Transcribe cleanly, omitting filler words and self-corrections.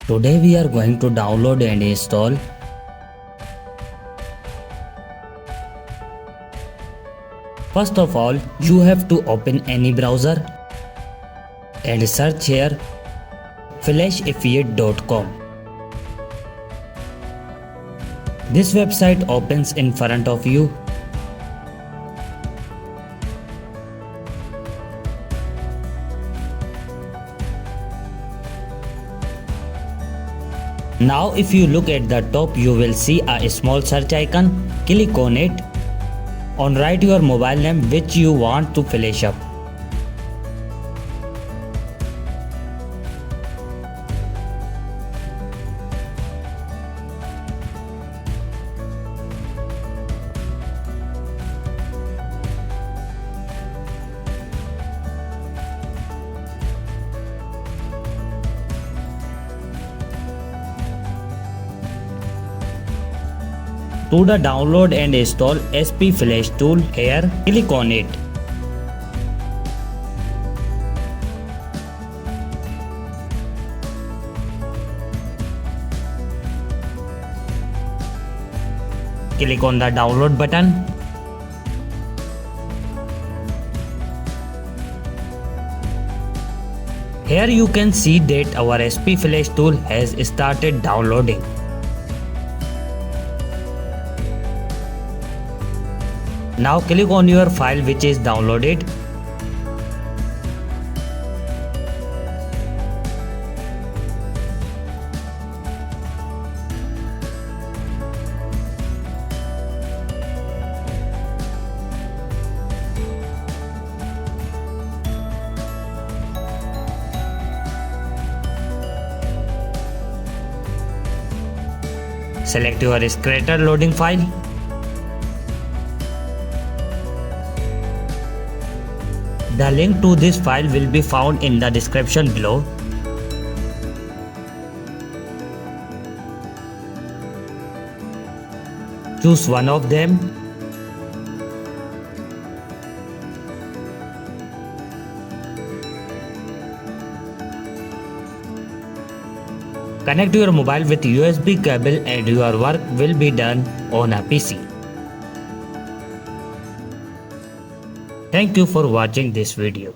Today we are going to download and install First of all, you have to open any browser and search here flashaffiliate.com. This website opens in front of you. Now if you look at the top, you will see a small search icon. Click on it and write your mobile name which you want to flash up. To the download and install SP Flash tool, here click on it. Click on the download button. Here you can see that our SP Flash tool has started downloading. Now click on your file which is downloaded. Select your creator loading file. The link to this file will be found in the description below. Choose one of them. Connect your mobile with USB cable and your work will be done on a PC. Thank you for watching this video.